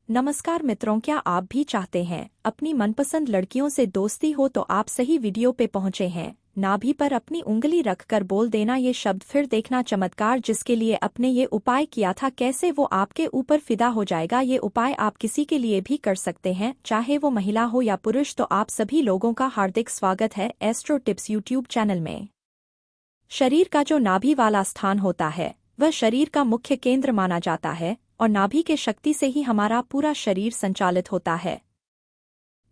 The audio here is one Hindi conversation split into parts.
नमस्कार मित्रों, क्या आप भी चाहते हैं अपनी मनपसंद लड़कियों से दोस्ती हो तो आप सही वीडियो पे पहुंचे हैं। नाभि पर अपनी उंगली रखकर बोल देना ये शब्द, फिर देखना चमत्कार जिसके लिए आपने ये उपाय किया था कैसे वो आपके ऊपर फिदा हो जाएगा। ये उपाय आप किसी के लिए भी कर सकते हैं, चाहे वो महिला हो या पुरुष। तो आप सभी लोगों का हार्दिक स्वागत है एस्ट्रो टिप्स यूट्यूब चैनल में। शरीर का जो नाभि वाला स्थान होता है वह शरीर का मुख्य केंद्र माना जाता है और नाभि के शक्ति से ही हमारा पूरा शरीर संचालित होता है।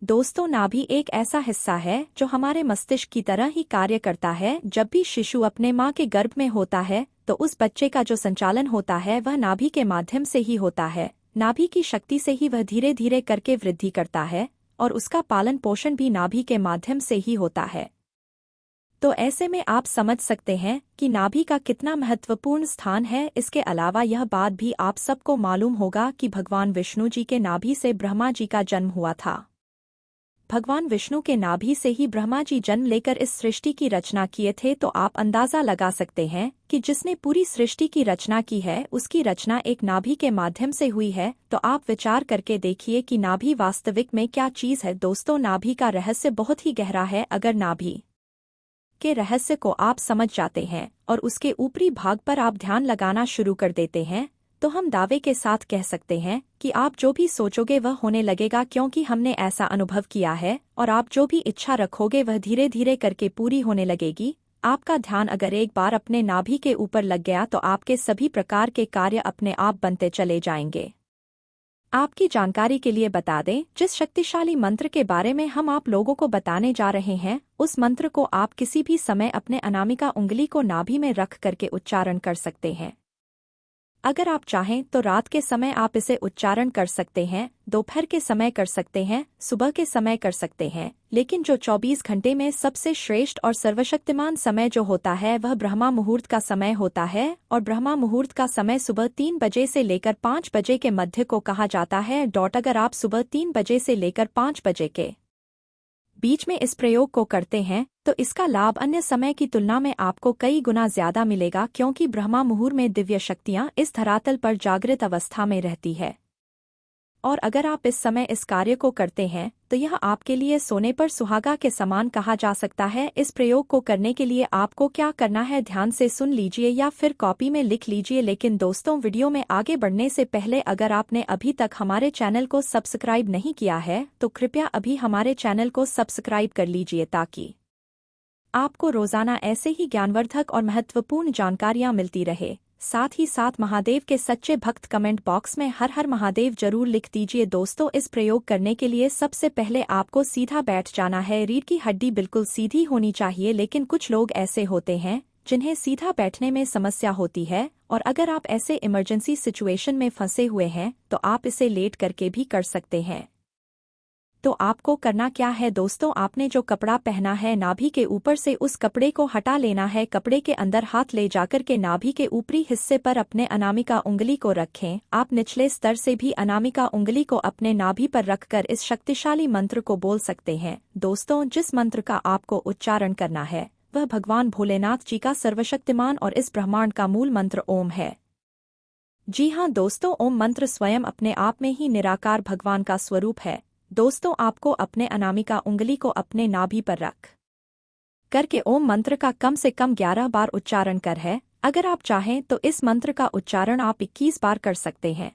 दोस्तों, नाभि एक ऐसा हिस्सा है जो हमारे मस्तिष्क की तरह ही कार्य करता है। जब भी शिशु अपने माँ के गर्भ में होता है तो उस बच्चे का जो संचालन होता है वह नाभि के माध्यम से ही होता है। नाभि की शक्ति से ही वह धीरे धीरे करके वृद्धि करता है और उसका पालन पोषण भी नाभि के माध्यम से ही होता है। तो ऐसे में आप समझ सकते हैं कि नाभि का कितना महत्वपूर्ण स्थान है। इसके अलावा यह बात भी आप सबको मालूम होगा कि भगवान विष्णु जी के नाभि से ब्रह्मा जी का जन्म हुआ था। भगवान विष्णु के नाभि से ही ब्रह्मा जी जन्म लेकर इस सृष्टि की रचना किए थे। तो आप अंदाजा लगा सकते हैं कि जिसने पूरी सृष्टि की रचना की है उसकी रचना एक नाभि के माध्यम से हुई है। तो आप विचार करके देखिए कि नाभि वास्तविक में क्या चीज़ है। दोस्तों, नाभि का रहस्य बहुत ही गहरा है। अगर नाभि के रहस्य को आप समझ जाते हैं और उसके ऊपरी भाग पर आप ध्यान लगाना शुरू कर देते हैं तो हम दावे के साथ कह सकते हैं कि आप जो भी सोचोगे वह होने लगेगा, क्योंकि हमने ऐसा अनुभव किया है। और आप जो भी इच्छा रखोगे वह धीरे धीरे करके पूरी होने लगेगी। आपका ध्यान अगर एक बार अपने नाभि के ऊपर लग गया तो आपके सभी प्रकार के कार्य अपने आप बनते चले जाएंगे। आपकी जानकारी के लिए बता दें, जिस शक्तिशाली मंत्र के बारे में हम आप लोगों को बताने जा रहे हैं उस मंत्र को आप किसी भी समय अपने अनामिका उंगली को नाभि में रख करके उच्चारण कर सकते हैं। अगर आप चाहें तो रात के समय आप इसे उच्चारण कर सकते हैं, दोपहर के समय कर सकते हैं, सुबह के समय कर सकते हैं। लेकिन जो 24 घंटे में सबसे श्रेष्ठ और सर्वशक्तिमान समय जो होता है वह ब्रह्मा मुहूर्त का समय होता है। और ब्रह्मा मुहूर्त का समय सुबह 3 बजे से लेकर 5 बजे के मध्य को कहा जाता है। अगर आप सुबह 3 बजे से लेकर 5 बजे के बीच में इस प्रयोग को करते हैं तो इसका लाभ अन्य समय की तुलना में आपको कई गुना ज्यादा मिलेगा, क्योंकि ब्रह्मा मुहूर्त में दिव्य शक्तियां इस धरातल पर जागृत अवस्था में रहती है। और अगर आप इस समय इस कार्य को करते हैं तो यह आपके लिए सोने पर सुहागा के समान कहा जा सकता है। इस प्रयोग को करने के लिए आपको क्या करना है, ध्यान से सुन लीजिए या फिर कॉपी में लिख लीजिए। लेकिन दोस्तों, वीडियो में आगे बढ़ने से पहले अगर आपने अभी तक हमारे चैनल को सब्सक्राइब नहीं किया है तो कृपया अभी हमारे चैनल को सब्सक्राइब कर लीजिए ताकि आपको रोजाना ऐसे ही ज्ञानवर्धक और महत्वपूर्ण जानकारियां मिलती रहे। साथ ही साथ महादेव के सच्चे भक्त कमेंट बॉक्स में हर हर महादेव जरूर लिख दीजिए। दोस्तों, इस प्रयोग करने के लिए सबसे पहले आपको सीधा बैठ जाना है। रीढ़ की हड्डी बिल्कुल सीधी होनी चाहिए, लेकिन कुछ लोग ऐसे होते हैं जिन्हें सीधा बैठने में समस्या होती है। और अगर आप ऐसे इमरजेंसी सिचुएशन में फंसे हुए हैं तो आप इसे लेट करके भी कर सकते हैं। तो आपको करना क्या है दोस्तों, आपने जो कपड़ा पहना है नाभि के ऊपर से उस कपड़े को हटा लेना है। कपड़े के अंदर हाथ ले जाकर के नाभि के ऊपरी हिस्से पर अपने अनामिका उंगली को रखें। आप निचले स्तर से भी अनामिका उंगली को अपने नाभि पर रखकर इस शक्तिशाली मंत्र को बोल सकते हैं। दोस्तों, जिस मंत्र का आपको उच्चारण करना है वह भगवान भोलेनाथ जी का सर्वशक्तिमान और इस ब्रह्मांड का मूल मंत्र ओम है। जी हाँ दोस्तों, ओम मंत्र स्वयं अपने आप में ही निराकार भगवान का स्वरूप है। दोस्तों, आपको अपने अनामिका उंगली को अपने नाभि पर रख करके ओम मंत्र का कम से कम 11 बार उच्चारण कर है। अगर आप चाहें तो इस मंत्र का उच्चारण आप 21 बार कर सकते हैं,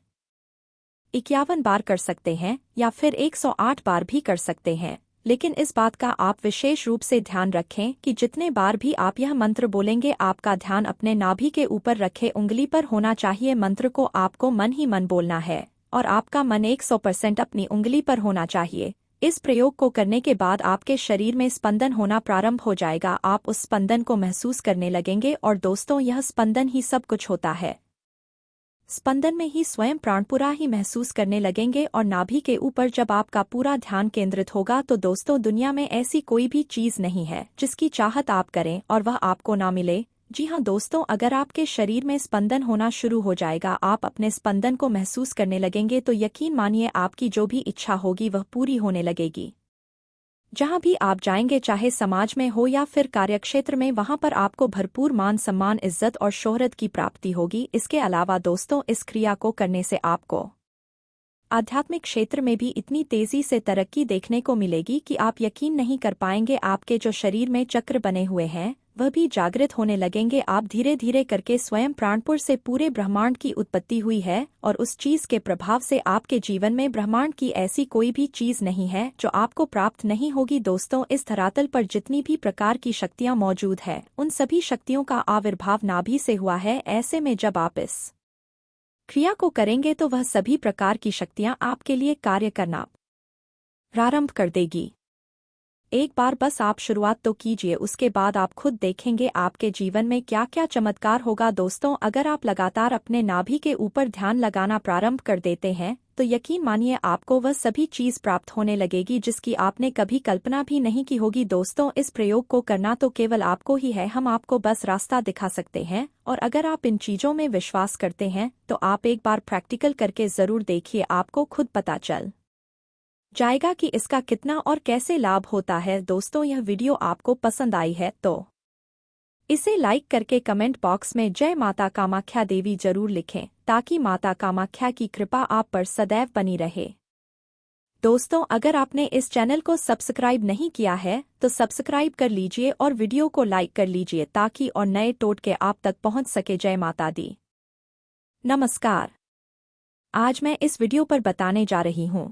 51 बार कर सकते हैं या फिर 108 बार भी कर सकते हैं। लेकिन इस बात का आप विशेष रूप से ध्यान रखें कि जितने बार भी आप यह मंत्र बोलेंगे आपका ध्यान अपने नाभि के ऊपर रखे उंगली पर होना चाहिए। मंत्र को आपको मन ही मन बोलना है और आपका मन 100% अपनी उंगली पर होना चाहिए। इस प्रयोग को करने के बाद आपके शरीर में स्पंदन होना प्रारंभ हो जाएगा। आप उस स्पंदन को महसूस करने लगेंगे और दोस्तों, यह स्पंदन ही सब कुछ होता है। स्पंदन में ही स्वयं प्राणपुरा ही महसूस करने लगेंगे और नाभि के ऊपर जब आपका पूरा ध्यान केंद्रित होगा तो दोस्तों, दुनिया में ऐसी कोई भी चीज नहीं है जिसकी चाहत आप करें और वह आपको ना मिले। जी हाँ दोस्तों, अगर आपके शरीर में स्पंदन होना शुरू हो जाएगा, आप अपने स्पंदन को महसूस करने लगेंगे तो यकीन मानिए आपकी जो भी इच्छा होगी वह पूरी होने लगेगी। जहाँ भी आप जाएंगे, चाहे समाज में हो या फिर कार्यक्षेत्र में, वहाँ पर आपको भरपूर मान सम्मान, इज्जत और शोहरत की प्राप्ति होगी। इसके अलावा दोस्तों, इस क्रिया को करने से आपको आध्यात्मिक क्षेत्र में भी इतनी तेजी से तरक्की देखने को मिलेगी कि आप यकीन नहीं कर पाएंगे। आपके जो शरीर में चक्र बने हुए हैं वह भी जागृत होने लगेंगे। आप धीरे धीरे करके स्वयं प्राणपुर से पूरे ब्रह्मांड की उत्पत्ति हुई है और उस चीज के प्रभाव से आपके जीवन में ब्रह्मांड की ऐसी कोई भी चीज नहीं है जो आपको प्राप्त नहीं होगी। दोस्तों, इस धरातल पर जितनी भी प्रकार की शक्तियां मौजूद है उन सभी शक्तियों का आविर्भाव नाभि से हुआ है। ऐसे में जब आप इस क्रिया को करेंगे तो वह सभी प्रकार की शक्तियां आपके लिए कार्य करना प्रारंभ कर देगी। एक बार बस आप शुरुआत तो कीजिए, उसके बाद आप खुद देखेंगे आपके जीवन में क्या क्या चमत्कार होगा। दोस्तों, अगर आप लगातार अपने नाभि के ऊपर ध्यान लगाना प्रारंभ कर देते हैं तो यकीन मानिए आपको वह सभी चीज प्राप्त होने लगेगी जिसकी आपने कभी कल्पना भी नहीं की होगी। दोस्तों, इस प्रयोग को करना तो केवल आपको ही है, हम आपको बस रास्ता दिखा सकते हैं। और अगर आप इन चीजों में विश्वास करते हैं तो आप एक बार प्रैक्टिकल करके जरूर देखिए, आपको खुद पता चल जाएगा कि इसका कितना और कैसे लाभ होता है। दोस्तों, यह वीडियो आपको पसंद आई है तो इसे लाइक करके कमेंट बॉक्स में जय माता कामाख्या देवी जरूर लिखें ताकि माता कामाख्या की कृपा आप पर सदैव बनी रहे। दोस्तों, अगर आपने इस चैनल को सब्सक्राइब नहीं किया है तो सब्सक्राइब कर लीजिए और वीडियो को लाइक कर लीजिए ताकि और नए टोटके आप तक पहुंच सके। जय माता दी। नमस्कार। आज मैं इस वीडियो पर बताने जा रही हूं,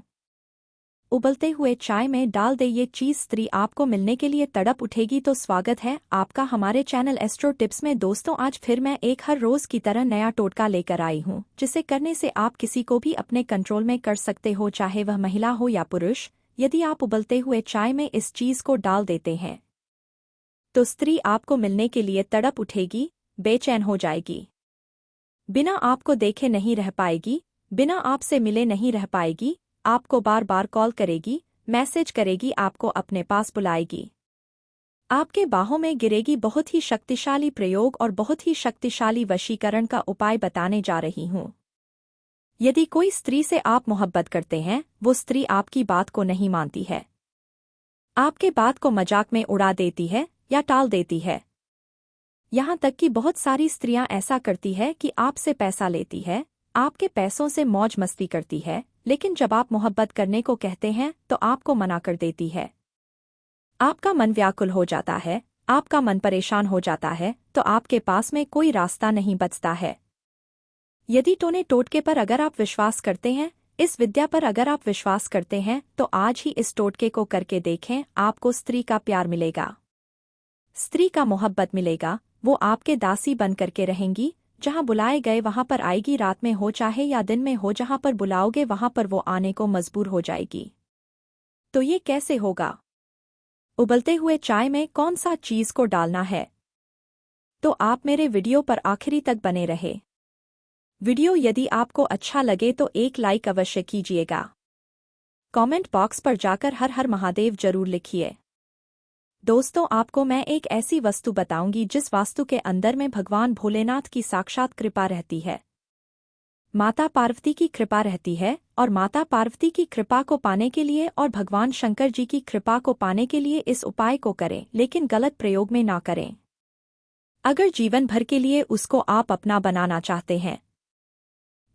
उबलते हुए चाय में डाल दे ये चीज, स्त्री आपको मिलने के लिए तड़प उठेगी। तो स्वागत है आपका हमारे चैनल एस्ट्रो टिप्स में। दोस्तों, आज फिर मैं एक हर रोज की तरह नया टोटका लेकर आई हूँ जिसे करने से आप किसी को भी अपने कंट्रोल में कर सकते हो, चाहे वह महिला हो या पुरुष। यदि आप उबलते हुए चाय में इस चीज को डाल देते हैं तो स्त्री आपको मिलने के लिए तड़प उठेगी, बेचैन हो जाएगी, बिना आपको देखे नहीं रह पाएगी, बिना आपसे मिले नहीं रह पाएगी, आपको बार बार कॉल करेगी, मैसेज करेगी, आपको अपने पास बुलाएगी, आपके बाहों में गिरेगी। बहुत ही शक्तिशाली प्रयोग और बहुत ही शक्तिशाली वशीकरण का उपाय बताने जा रही हूं। यदि कोई स्त्री से आप मोहब्बत करते हैं, वो स्त्री आपकी बात को नहीं मानती है, आपके बात को मजाक में उड़ा देती है या टाल देती है। यहां तक कि बहुत सारी स्त्रियां ऐसा करती है कि आपसे पैसा लेती है, आपके पैसों से मौज मस्ती करती है, लेकिन जब आप मोहब्बत करने को कहते हैं तो आपको मना कर देती है। आपका मन व्याकुल हो जाता है, आपका मन परेशान हो जाता है, तो आपके पास में कोई रास्ता नहीं बचता है। यदि टोने टोटके पर अगर आप विश्वास करते हैं, इस विद्या पर अगर आप विश्वास करते हैं तो आज ही इस टोटके को करके देखें, आपको स्त्री का प्यार मिलेगा, स्त्री का मोहब्बत मिलेगा। वो आपके दासी बन करके रहेंगी, जहां बुलाए गए वहां पर आएगी, रात में हो चाहे या दिन में हो, जहां पर बुलाओगे वहां पर वो आने को मजबूर हो जाएगी। तो ये कैसे होगा? उबलते हुए चाय में कौन सा चीज को डालना है, तो आप मेरे वीडियो पर आखिरी तक बने रहे। वीडियो यदि आपको अच्छा लगे तो एक लाइक अवश्य कीजिएगा। कमेंट बॉक्स पर जाकर हर हर महादेव जरूर लिखिए। दोस्तों, आपको मैं एक ऐसी वस्तु बताऊंगी जिस वास्तु के अंदर में भगवान भोलेनाथ की साक्षात कृपा रहती है, माता पार्वती की कृपा रहती है। और माता पार्वती की कृपा को पाने के लिए और भगवान शंकर जी की कृपा को पाने के लिए इस उपाय को करें, लेकिन गलत प्रयोग में ना करें। अगर जीवन भर के लिए उसको आप अपना बनाना चाहते हैं,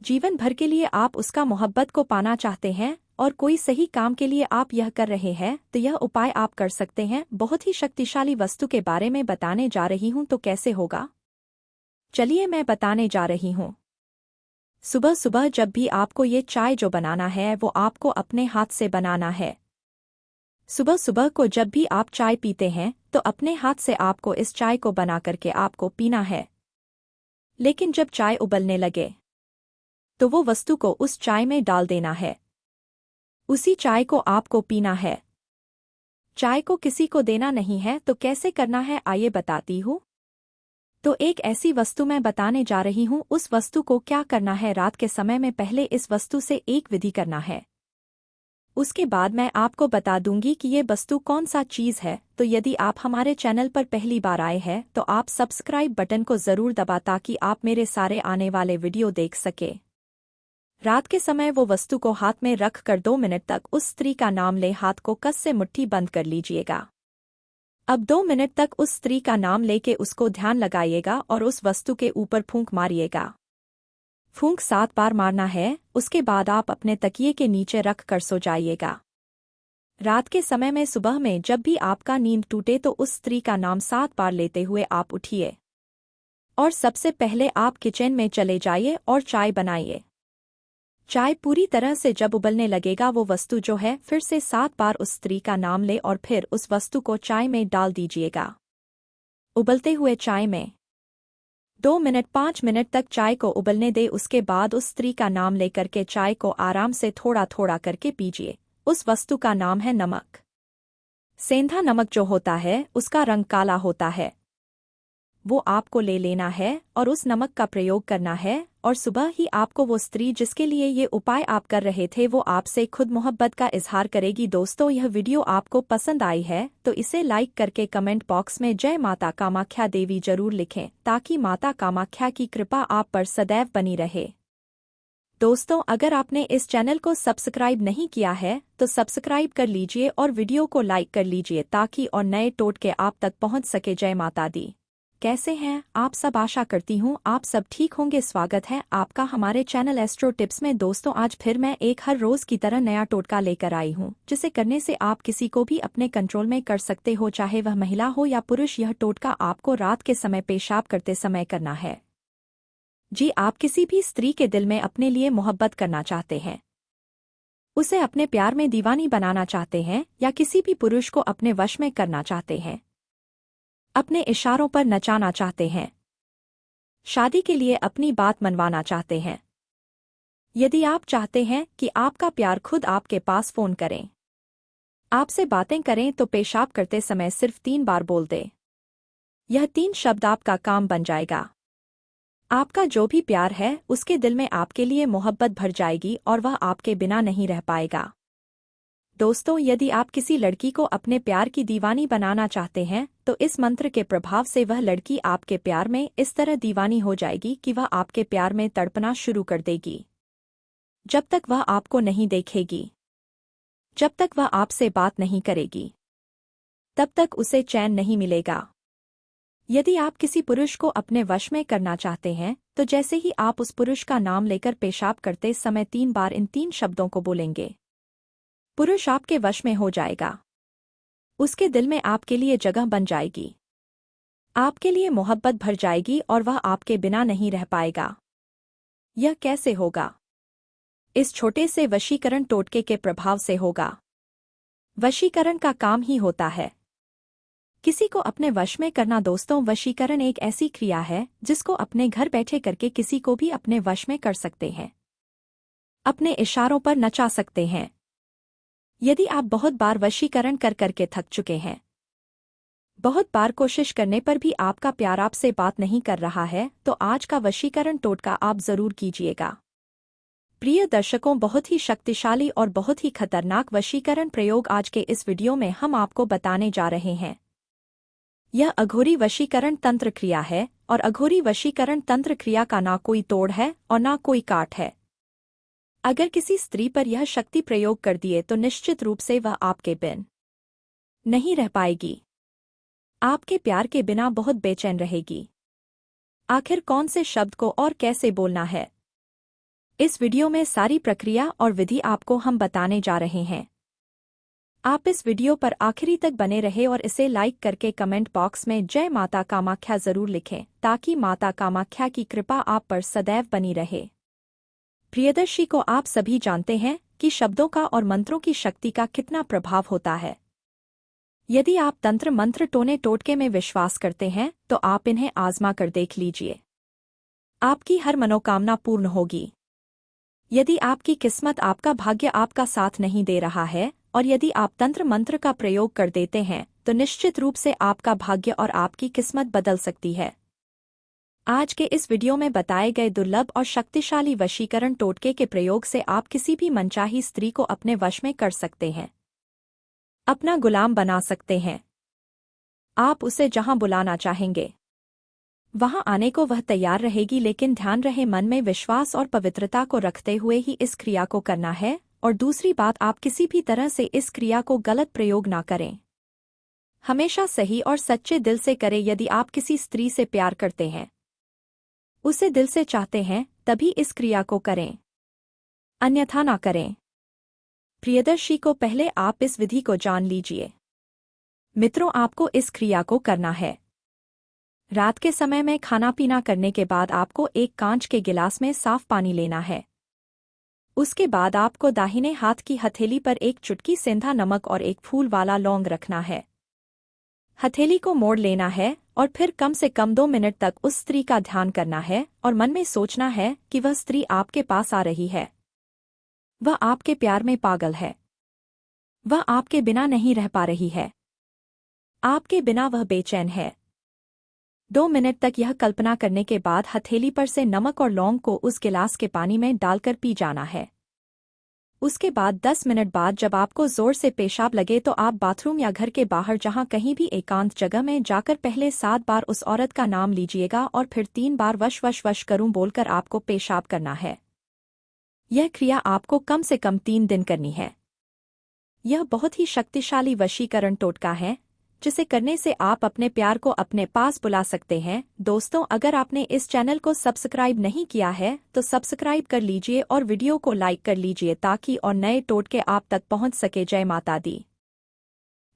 जीवन भर के लिए आप उसका मोहब्बत को पाना चाहते हैं और कोई सही काम के लिए आप यह कर रहे हैं, तो यह उपाय आप कर सकते हैं। बहुत ही शक्तिशाली वस्तु के बारे में बताने जा रही हूं, तो कैसे होगा चलिए मैं बताने जा रही हूं। सुबह सुबह जब भी आपको ये चाय जो बनाना है वो आपको अपने हाथ से बनाना है। सुबह सुबह को जब भी आप चाय पीते हैं तो अपने हाथ से आपको इस चाय को बना करके आपको पीना है। लेकिन जब चाय उबलने लगे तो वो वस्तु को उस चाय में डाल देना है, उसी चाय को आपको पीना है। चाय को किसी को देना नहीं है। तो कैसे करना है आइए बताती हूँ। तो एक ऐसी वस्तु मैं बताने जा रही हूँ, उस वस्तु को क्या करना है, रात के समय में पहले इस वस्तु से एक विधि करना है, उसके बाद मैं आपको बता दूंगी कि ये वस्तु कौन सा चीज है। तो यदि आप हमारे चैनल पर पहली बार आए हैं तो आप सब्सक्राइब बटन को जरूर दबा ताकि आप मेरे सारे आने वाले वीडियो देख सके। रात के समय वो वस्तु को हाथ में रख कर 2 मिनट तक उस स्त्री का नाम ले, हाथ को कस से मुट्ठी बंद कर लीजिएगा। अब 2 मिनट तक उस स्त्री का नाम लेके उसको ध्यान लगाइएगा और उस वस्तु के ऊपर फूंक मारिएगा। फूंक 7 बार मारना है, उसके बाद आप अपने तकिए के नीचे रख कर सो जाइएगा। रात के समय में सुबह में जब भी आपका नींद टूटे तो उस स्त्री का नाम 7 बार लेते हुए आप उठिए और सबसे पहले आप किचन में चले जाइए और चाय बनाइए। चाय पूरी तरह से जब उबलने लगेगा वो वस्तु जो है फिर से 7 बार उस स्त्री का नाम ले और फिर उस वस्तु को चाय में डाल दीजिएगा। उबलते हुए चाय में 2 मिनट 5 मिनट तक चाय को उबलने दे। उसके बाद उस स्त्री का नाम लेकर के चाय को आराम से थोड़ा थोड़ा करके पीजिए। उस वस्तु का नाम है नमक। सेंधा नमक जो होता है उसका रंग काला होता है, वो आपको ले लेना है और उस नमक का प्रयोग करना है और सुबह ही आपको वो स्त्री जिसके लिए ये उपाय आप कर रहे थे वो आपसे खुद मोहब्बत का इजहार करेगी। दोस्तों, यह वीडियो आपको पसंद आई है तो इसे लाइक करके कमेंट बॉक्स में जय माता कामाख्या देवी जरूर लिखें ताकि माता कामाख्या की कृपा आप पर सदैव बनी रहे। दोस्तों, अगर आपने इस चैनल को सब्सक्राइब नहीं किया है तो सब्सक्राइब कर लीजिए और वीडियो को लाइक कर लीजिए ताकि और नए टोटके आप तक पहुंच सके। जय माता दी। कैसे हैं आप सब? आशा करती हूँ आप सब ठीक होंगे। स्वागत है आपका हमारे चैनल एस्ट्रो टिप्स में। दोस्तों, आज फिर मैं एक हर रोज की तरह नया टोटका लेकर आई हूँ जिसे करने से आप किसी को भी अपने कंट्रोल में कर सकते हो, चाहे वह महिला हो या पुरुष। यह टोटका आपको रात के समय पेशाब करते समय करना है। जी, आप किसी भी स्त्री के दिल में अपने लिए मोहब्बत करना चाहते हैं, उसे अपने प्यार में दीवानी बनाना चाहते हैं या किसी भी पुरुष को अपने वश में करना चाहते हैं, अपने इशारों पर नचाना चाहते हैं, शादी के लिए अपनी बात मनवाना चाहते हैं। यदि आप चाहते हैं कि आपका प्यार खुद आपके पास फोन करें, आपसे बातें करें तो पेशाब करते समय सिर्फ 3 बार बोल दे। यह 3 शब्द आपका काम बन जाएगा। आपका जो भी प्यार है उसके दिल में आपके लिए मोहब्बत भर जाएगी और वह आपके बिना नहीं रह पाएगा। दोस्तों, यदि आप किसी लड़की को अपने प्यार की दीवानी बनाना चाहते हैं तो इस मंत्र के प्रभाव से वह लड़की आपके प्यार में इस तरह दीवानी हो जाएगी कि वह आपके प्यार में तड़पना शुरू कर देगी। जब तक वह आपको नहीं देखेगी, जब तक वह आपसे बात नहीं करेगी, तब तक उसे चैन नहीं मिलेगा। यदि आप किसी पुरुष को अपने वश में करना चाहते हैं तो जैसे ही आप उस पुरुष का नाम लेकर पेशाब करते समय 3 बार इन 3 शब्दों को बोलेंगे, पुरुष आपके वश में हो जाएगा। उसके दिल में आपके लिए जगह बन जाएगी, आपके लिए मोहब्बत भर जाएगी और वह आपके बिना नहीं रह पाएगा। यह कैसे होगा? इस छोटे से वशीकरण टोटके के प्रभाव से होगा। वशीकरण का काम ही होता है किसी को अपने वश में करना। दोस्तों, वशीकरण एक ऐसी क्रिया है जिसको अपने घर बैठे करके किसी को भी अपने वश में कर सकते हैं, अपने इशारों पर नचा सकते हैं। यदि आप बहुत बार वशीकरण कर करके थक चुके हैं, बहुत बार कोशिश करने पर भी आपका प्यार आपसे बात नहीं कर रहा है तो आज का वशीकरण टोटका आप जरूर कीजिएगा। प्रिय दर्शकों, बहुत ही शक्तिशाली और बहुत ही खतरनाक वशीकरण प्रयोग आज के इस वीडियो में हम आपको बताने जा रहे हैं। यह अघोरी वशीकरण तंत्र क्रिया है और अघोरी वशीकरण तंत्र क्रिया का ना कोई तोड़ है और ना कोई काट है। अगर किसी स्त्री पर यह शक्ति प्रयोग कर दिए तो निश्चित रूप से वह आपके बिन नहीं रह पाएगी, आपके प्यार के बिना बहुत बेचैन रहेगी। आखिर कौन से शब्द को और कैसे बोलना है, इस वीडियो में सारी प्रक्रिया और विधि आपको हम बताने जा रहे हैं। आप इस वीडियो पर आखिरी तक बने रहे और इसे लाइक करके कमेंट बॉक्स में जय माता कामाख्या जरूर लिखें ताकि माता कामाख्या की कृपा आप पर सदैव बनी रहे। प्रियदर्शी को आप सभी जानते हैं कि शब्दों का और मंत्रों की शक्ति का कितना प्रभाव होता है। यदि आप तंत्र मंत्र टोने टोटके में विश्वास करते हैं तो आप इन्हें आजमा कर देख लीजिए, आपकी हर मनोकामना पूर्ण होगी। यदि आपकी किस्मत, आपका भाग्य आपका साथ नहीं दे रहा है और यदि आप तंत्र मंत्र का प्रयोग कर देते हैं तो निश्चित रूप से आपका भाग्य और आपकी किस्मत बदल सकती है। आज के इस वीडियो में बताए गए दुर्लभ और शक्तिशाली वशीकरण टोटके के प्रयोग से आप किसी भी मनचाही स्त्री को अपने वश में कर सकते हैं, अपना गुलाम बना सकते हैं। आप उसे जहां बुलाना चाहेंगे वहां आने को वह तैयार रहेगी, लेकिन ध्यान रहे मन में विश्वास और पवित्रता को रखते हुए ही इस क्रिया को करना है। और दूसरी बात, आप किसी भी तरह से इस क्रिया को गलत प्रयोग ना करें, हमेशा सही और सच्चे दिल से करें। यदि आप किसी स्त्री से प्यार करते हैं, उसे दिल से चाहते हैं तभी इस क्रिया को करें, अन्यथा ना करें। प्रियदर्शी को पहले आप इस विधि को जान लीजिए। मित्रों, आपको इस क्रिया को करना है। रात के समय में खाना पीना करने के बाद आपको एक कांच के गिलास में साफ पानी लेना है। उसके बाद आपको दाहिने हाथ की हथेली पर एक चुटकी सेंधा नमक और एक फूल वाला लौंग रखना है। हथेली को मोड़ लेना है और फिर कम से कम 2 मिनट तक उस स्त्री का ध्यान करना है और मन में सोचना है कि वह स्त्री आपके पास आ रही है। वह आपके प्यार में पागल है। वह आपके बिना नहीं रह पा रही है। आपके बिना वह बेचैन है। 2 मिनट तक यह कल्पना करने के बाद हथेली पर से नमक और लौंग को उस गिलास के पानी में डालकर पी जाना है। उसके बाद 10 मिनट बाद जब आपको जोर से पेशाब लगे तो आप बाथरूम या घर के बाहर जहां कहीं भी एकांत जगह में जाकर पहले 7 बार उस औरत का नाम लीजिएगा और फिर 3 बार वश वश वश करूं बोलकर आपको पेशाब करना है। यह क्रिया आपको कम से कम 3 दिन करनी है। यह बहुत ही शक्तिशाली वशीकरण टोटका है जिसे करने से आप अपने प्यार को अपने पास बुला सकते हैं। दोस्तों, अगर आपने इस चैनल को सब्सक्राइब नहीं किया है तो सब्सक्राइब कर लीजिए और वीडियो को लाइक कर लीजिए ताकि और नए टोटके आप तक पहुंच सके। जय माता दी।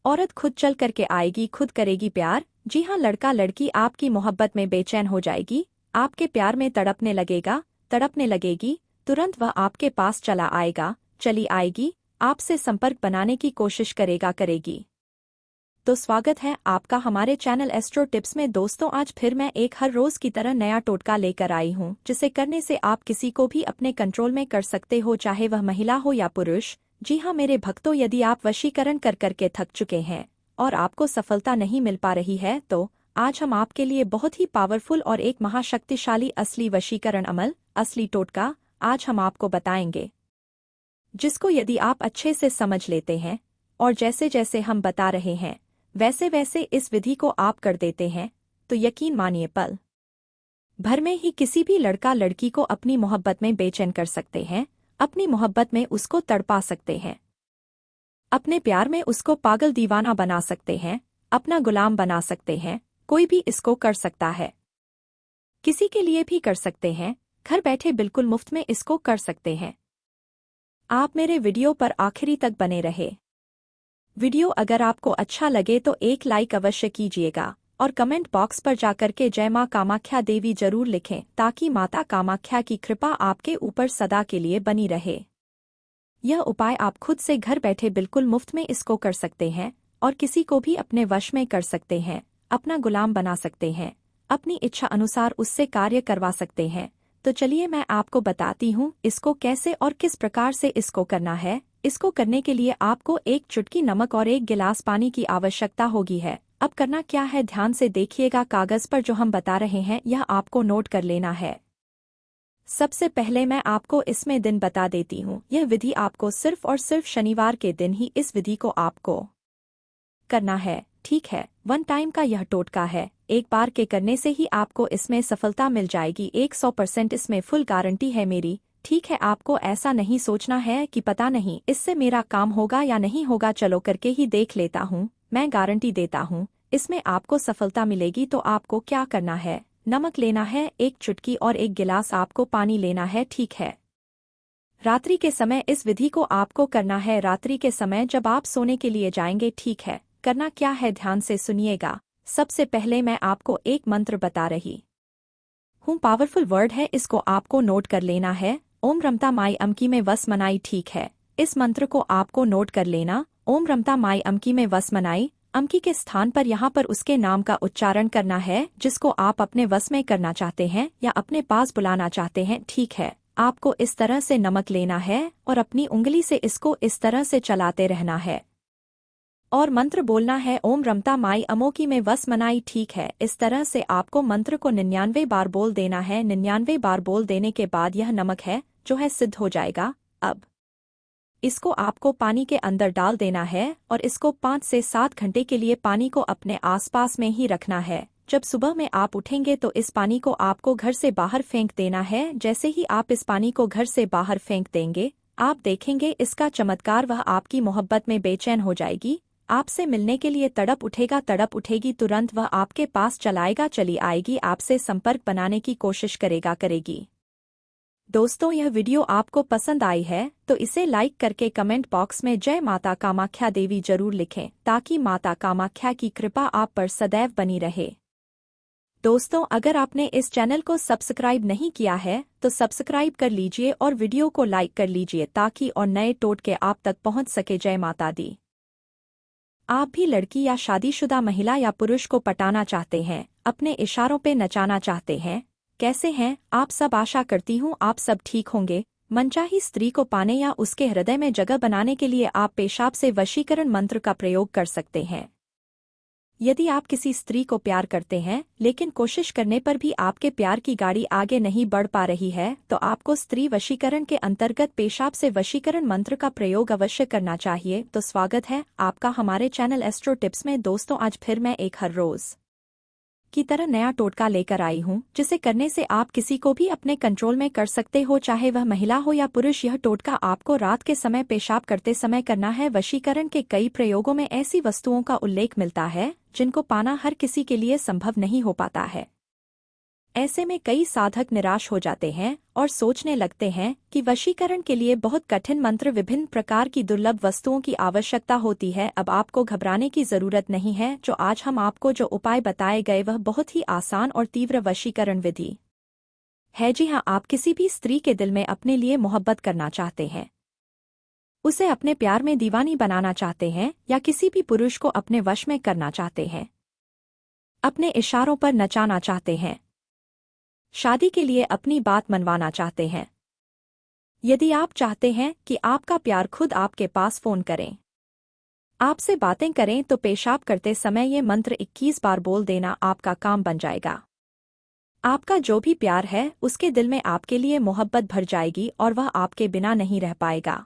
औरत खुद चल करके आएगी, खुद करेगी प्यार। जी हाँ, लड़का लड़की आपकी मोहब्बत में बेचैन हो जाएगी, आपके प्यार में तड़पने लगेगा, तड़पने लगेगी। तुरंत वह आपके पास चला आएगा, चली आएगी, आपसे संपर्क बनाने की कोशिश करेगा, करेगी। तो स्वागत है आपका हमारे चैनल एस्ट्रो टिप्स में। दोस्तों, आज फिर मैं एक हर रोज की तरह नया टोटका लेकर आई हूं जिसे करने से आप किसी को भी अपने कंट्रोल में कर सकते हो, चाहे वह महिला हो या पुरुष। जी हाँ मेरे भक्तों, यदि आप वशीकरण कर करके थक चुके हैं और आपको सफलता नहीं मिल पा रही है तो आज हम आपके लिए बहुत ही पावरफुल और एक महाशक्तिशाली असली वशीकरण अमल, असली टोटका आज हम आपको बताएंगे, जिसको यदि आप अच्छे से समझ लेते हैं और जैसे जैसे हम बता रहे हैं वैसे वैसे इस विधि को आप कर देते हैं तो यकीन मानिए पल भर में ही किसी भी लड़का लड़की को अपनी मोहब्बत में बेचैन कर सकते हैं, अपनी मोहब्बत में उसको तड़पा सकते हैं, अपने प्यार में उसको पागल दीवाना बना सकते हैं, अपना गुलाम बना सकते हैं। कोई भी इसको कर सकता है, किसी के लिए भी कर सकते हैं, घर बैठे बिल्कुल मुफ्त में इसको कर सकते हैं। आप मेरे वीडियो पर आखिरी तक बने रहे। वीडियो अगर आपको अच्छा लगे तो एक लाइक अवश्य कीजिएगा और कमेंट बॉक्स पर जाकर के जय मां कामाख्या देवी जरूर लिखें ताकि माता कामाख्या की कृपा आपके ऊपर सदा के लिए बनी रहे। यह उपाय आप खुद से घर बैठे बिल्कुल मुफ्त में इसको कर सकते हैं और किसी को भी अपने वश में कर सकते हैं, अपना गुलाम बना सकते हैं, अपनी इच्छा अनुसार उससे कार्य करवा सकते हैं। तो चलिए मैं आपको बताती हूँ इसको कैसे और किस प्रकार से इसको करना है। इसको करने के लिए आपको एक चुटकी नमक और एक गिलास पानी की आवश्यकता होगी है। अब करना क्या है, ध्यान से देखिएगा। कागज पर जो हम बता रहे हैं यह आपको नोट कर लेना है। सबसे पहले मैं आपको इसमें दिन बता देती हूँ। यह विधि आपको सिर्फ और सिर्फ शनिवार के दिन ही इस विधि को आपको करना है, ठीक है। 1 टाइम का यह टोटका है, एक बार के करने से ही आपको इसमें सफलता मिल जाएगी। 100% इसमें फुल गारंटी है मेरी, ठीक है। आपको ऐसा नहीं सोचना है कि पता नहीं इससे मेरा काम होगा या नहीं होगा, चलो करके ही देख लेता हूँ। मैं गारंटी देता हूँ इसमें आपको सफलता मिलेगी। तो आपको क्या करना है, नमक लेना है 1 चुटकी और 1 गिलास आपको पानी लेना है, ठीक है। रात्रि के समय इस विधि को आपको करना है, रात्रि के समय जब आप सोने के लिए जाएंगे, ठीक है। करना क्या है, ध्यान से सुनिएगा। सबसे पहले मैं आपको एक मंत्र बता रही हूँ, पावरफुल वर्ड है, इसको आपको नोट कर लेना है। ओम रमता माई अमकी में वस मनाई, ठीक है। इस मंत्र को आपको नोट कर लेना। ओम रमता माई अमकी में वस मनाई, अमकी के स्थान पर यहाँ पर उसके नाम का उच्चारण करना है जिसको आप अपने वस में करना चाहते हैं या अपने पास बुलाना चाहते हैं, ठीक है। आपको इस तरह से नमक लेना है और अपनी उंगली से इसको इस तरह से चलाते रहना है और मंत्र बोलना है, ओम रमता माई अमोकी में वस मनाई, ठीक है। इस तरह से आपको मंत्र को 99 बार बोल देना है। 99 बार बोल देने के बाद यह नमक है जो है सिद्ध हो जाएगा। अब इसको आपको पानी के अंदर डाल देना है और इसको 5 से 7 घंटे के लिए पानी को अपने आसपास में ही रखना है। जब सुबह में आप उठेंगे तो इस पानी को आपको घर से बाहर फेंक देना है। जैसे ही आप इस पानी को घर से बाहर फेंक देंगे, आप देखेंगे इसका चमत्कार, वह आपकी मोहब्बत में बेचैन हो जाएगी, आपसे मिलने के लिए तड़प उठेगा, तड़प उठेगी। तुरंत वह आपके पास चलाएगा, चली आएगी, आपसे संपर्क बनाने की कोशिश करेगा, करेगी। दोस्तों, यह वीडियो आपको पसंद आई है तो इसे लाइक करके कमेंट बॉक्स में जय माता कामाख्या देवी जरूर लिखें ताकि माता कामाख्या की कृपा आप पर सदैव बनी रहे। दोस्तों, अगर आपने इस चैनल को सब्सक्राइब नहीं किया है तो सब्सक्राइब कर लीजिए और वीडियो को लाइक कर लीजिए ताकि और नए टोटके आप तक पहुंच सके। जय माता दी। आप भी लड़की या शादीशुदा महिला या पुरुष को पटाना चाहते हैं, अपने इशारों पे नचाना चाहते हैं? कैसे हैं आप सब? आशा करती हूँ आप सब ठीक होंगे। मनचाही स्त्री को पाने या उसके हृदय में जगह बनाने के लिए आप पेशाब से वशीकरण मंत्र का प्रयोग कर सकते हैं। यदि आप किसी स्त्री को प्यार करते हैं लेकिन कोशिश करने पर भी आपके प्यार की गाड़ी आगे नहीं बढ़ पा रही है तो आपको स्त्री वशीकरण के अंतर्गत पेशाब से वशीकरण मंत्र का प्रयोग अवश्य करना चाहिए। तो स्वागत है आपका हमारे चैनल एस्ट्रो टिप्स में। दोस्तों, आज फिर मैं एक हर रोज की तरह नया टोटका लेकर आई हूँ जिसे करने से आप किसी को भी अपने कंट्रोल में कर सकते हो, चाहे वह महिला हो या पुरुष। यह टोटका आपको रात के समय पेशाब करते समय करना है। वशीकरण के कई प्रयोगों में ऐसी वस्तुओं का उल्लेख मिलता है जिनको पाना हर किसी के लिए संभव नहीं हो पाता है। ऐसे में कई साधक निराश हो जाते हैं और सोचने लगते हैं कि वशीकरण के लिए बहुत कठिन मंत्र, विभिन्न प्रकार की दुर्लभ वस्तुओं की आवश्यकता होती है। अब आपको घबराने की जरूरत नहीं है। जो आज हम आपको जो उपाय बताए गए वह बहुत ही आसान और तीव्र वशीकरण विधि है। जी हाँ, आप किसी भी स्त्री के दिल में अपने लिए मोहब्बत करना चाहते हैं, उसे अपने प्यार में दीवानी बनाना चाहते हैं या किसी भी पुरुष को अपने वश में करना चाहते हैं, अपने इशारों पर नचाना चाहते हैं, शादी के लिए अपनी बात मनवाना चाहते हैं। यदि आप चाहते हैं कि आपका प्यार खुद आपके पास फोन करें, आपसे बातें करें, तो पेशाब करते समय ये मंत्र 21 बार बोल देना, आपका काम बन जाएगा। आपका जो भी प्यार है उसके दिल में आपके लिए मोहब्बत भर जाएगी और वह आपके बिना नहीं रह पाएगा।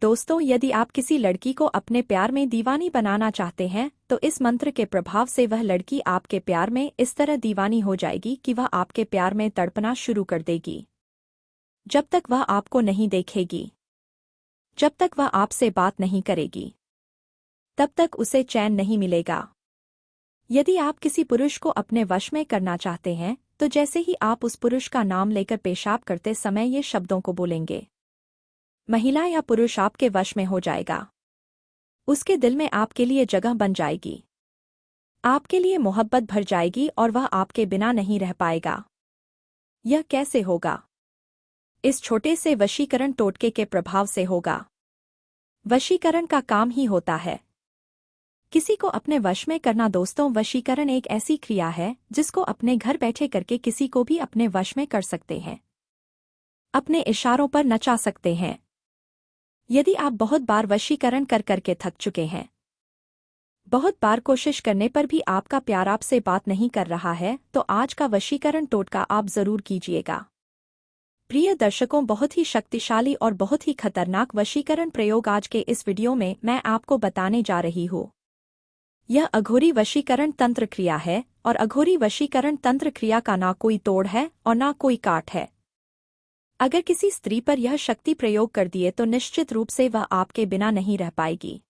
दोस्तों, यदि आप किसी लड़की को अपने प्यार में दीवानी बनाना चाहते हैं तो इस मंत्र के प्रभाव से वह लड़की आपके प्यार में इस तरह दीवानी हो जाएगी कि वह आपके प्यार में तड़पना शुरू कर देगी। जब तक वह आपको नहीं देखेगी, जब तक वह आपसे बात नहीं करेगी, तब तक उसे चैन नहीं मिलेगा। यदि आप किसी पुरुष को अपने वश में करना चाहते हैं तो जैसे ही आप उस पुरुष का नाम लेकर पेशाब करते समय ये शब्दों को बोलेंगे, महिला या पुरुष आपके वश में हो जाएगा। उसके दिल में आपके लिए जगह बन जाएगी, आपके लिए मोहब्बत भर जाएगी और वह आपके बिना नहीं रह पाएगा। यह कैसे होगा? इस छोटे से वशीकरण टोटके के प्रभाव से होगा। वशीकरण का काम ही होता है किसी को अपने वश में करना। दोस्तों, वशीकरण एक ऐसी क्रिया है जिसको अपने घर बैठे करके किसी को भी अपने वश में कर सकते हैं, अपने इशारों पर नचा सकते हैं। यदि आप बहुत बार वशीकरण कर करके थक चुके हैं, बहुत बार कोशिश करने पर भी आपका प्यार आपसे बात नहीं कर रहा है, तो आज का वशीकरण टोटका आप जरूर कीजिएगा। प्रिय दर्शकों, बहुत ही शक्तिशाली और बहुत ही खतरनाक वशीकरण प्रयोग आज के इस वीडियो में मैं आपको बताने जा रही हूँ। यह अघोरी वशीकरण तंत्र क्रिया है और अघोरी वशीकरण तंत्र क्रिया का ना कोई तोड़ है और ना कोई काट है। अगर किसी स्त्री पर यह शक्ति प्रयोग कर दिए तो निश्चित रूप से वह आपके बिना नहीं रह पाएगी,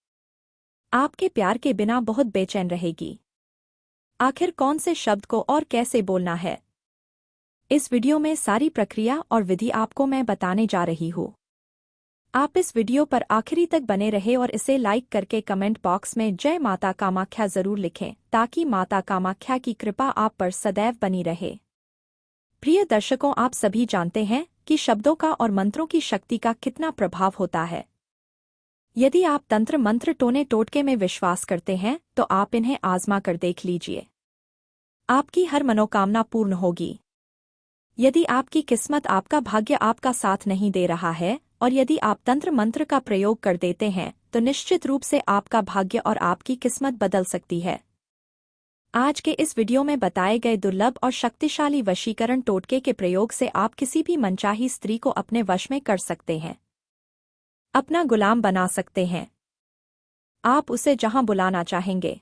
आपके प्यार के बिना बहुत बेचैन रहेगी। आखिर कौन से शब्द को और कैसे बोलना है, इस वीडियो में सारी प्रक्रिया और विधि आपको मैं बताने जा रही हूँ। आप इस वीडियो पर आखिरी तक बने रहे और इसे लाइक करके कमेंट बॉक्स में जय माता कामाख्या जरूर लिखें ताकि माता कामाख्या की कृपा आप पर सदैव बनी रहे। प्रिय दर्शकों, आप सभी जानते हैं कि शब्दों का और मंत्रों की शक्ति का कितना प्रभाव होता है। यदि आप तंत्र मंत्र टोने टोटके में विश्वास करते हैं तो आप इन्हें आजमा कर देख लीजिए, आपकी हर मनोकामना पूर्ण होगी। यदि आपकी किस्मत, आपका भाग्य आपका साथ नहीं दे रहा है और यदि आप तंत्र मंत्र का प्रयोग कर देते हैं तो निश्चित रूप से आपका भाग्य और आपकी किस्मत बदल सकती है। आज के इस वीडियो में बताए गए दुर्लभ और शक्तिशाली वशीकरण टोटके के प्रयोग से आप किसी भी मनचाही स्त्री को अपने वश में कर सकते हैं, अपना गुलाम बना सकते हैं। आप उसे जहां बुलाना चाहेंगे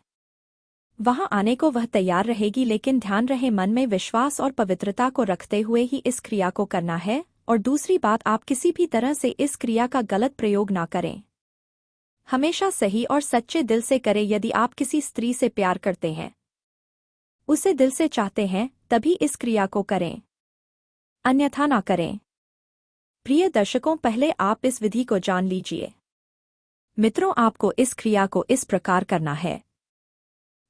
वहां आने को वह तैयार रहेगी, लेकिन ध्यान रहे मन में विश्वास और पवित्रता को रखते हुए ही इस क्रिया को करना है। और दूसरी बात, आप किसी भी तरह से इस क्रिया का गलत प्रयोग ना करें, हमेशा सही और सच्चे दिल से करें। यदि आप किसी स्त्री से प्यार करते हैं, उसे दिल से चाहते हैं, तभी इस क्रिया को करें, अन्यथा ना करें। प्रिय दर्शकों, पहले आप इस विधि को जान लीजिए। मित्रों, आपको इस क्रिया को इस प्रकार करना है।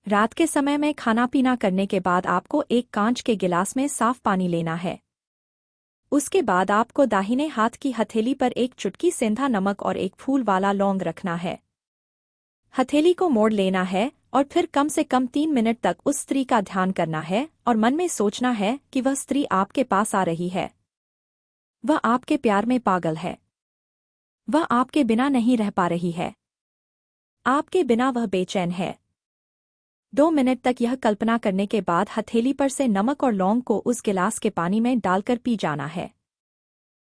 रात के समय में खाना पीना करने के बाद आपको एक कांच के गिलास में साफ पानी लेना है। उसके बाद आपको दाहिने हाथ की हथेली पर एक चुटकी सेंधा नमक और एक फूल वाला लौंग रखना है। हथेली को मोड़ लेना है और फिर कम से कम 3 मिनट तक उस स्त्री का ध्यान करना है और मन में सोचना है कि वह स्त्री आपके पास आ रही है। वह आपके प्यार में पागल है। वह आपके बिना नहीं रह पा रही है। आपके बिना वह बेचैन है। 2 मिनट तक यह कल्पना करने के बाद हथेली पर से नमक और लौंग को उस गिलास के पानी में डालकर पी जाना है।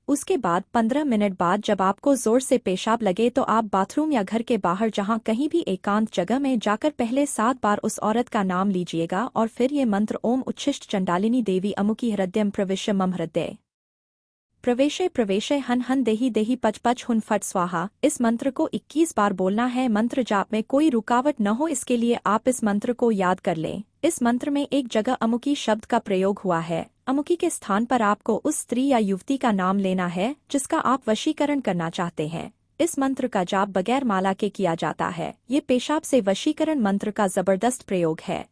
उसके बाद 15 मिनट बाद जब आपको जोर से पेशाब लगे तो आप बाथरूम या घर के बाहर जहां कहीं भी एकांत जगह में जाकर पहले 7 बार उस औरत का नाम लीजिएगा और फिर ये मंत्र ओम उच्छिष्ट चंडालिनी देवी अमुकी हृदयम प्रविश्य मम हृदय प्रवेशे प्रवेशे हन हन देही देही पच पच हुन फट स्वाहा। इस मंत्र को 21 बार बोलना है। मंत्र जाप में कोई रुकावट न हो इसके लिए आप इस मंत्र को याद कर लें। इस मंत्र में एक जगह अमुकी शब्द का प्रयोग हुआ है। अमुकी के स्थान पर आपको उस स्त्री या युवती का नाम लेना है जिसका आप वशीकरण करना चाहते हैं। इस मंत्र का जाप बगैर माला के किया जाता है। ये पेशाब से वशीकरण मंत्र का जबरदस्त प्रयोग है।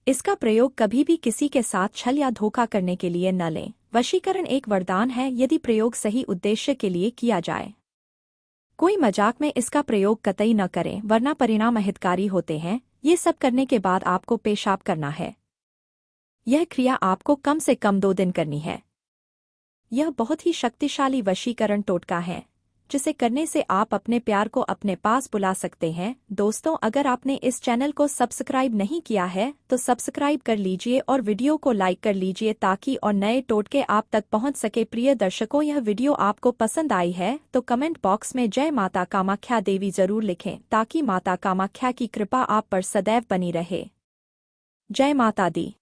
इसका प्रयोग कभी भी किसी के साथ छल या धोखा करने के लिए न लें। वशीकरण एक वरदान है यदि प्रयोग सही उद्देश्य के लिए किया जाए। कोई मजाक में इसका प्रयोग कतई न करें वरना परिणाम अहितकारी होते हैं। ये सब करने के बाद आपको पेशाब करना है। यह क्रिया आपको कम से कम 2 दिन करनी है। यह बहुत ही शक्तिशाली वशीकरण टोटका है जिसे करने से आप अपने प्यार को अपने पास बुला सकते हैं। दोस्तों, अगर आपने इस चैनल को सब्सक्राइब नहीं किया है तो सब्सक्राइब कर लीजिए और वीडियो को लाइक कर लीजिए ताकि और नए टोटके आप तक पहुंच सके। प्रिय दर्शकों, यह वीडियो आपको पसंद आई है तो कमेंट बॉक्स में जय माता कामाख्या देवी जरूर लिखें ताकि माता कामाख्या की कृपा आप पर सदैव बनी रहे। जय माता दी।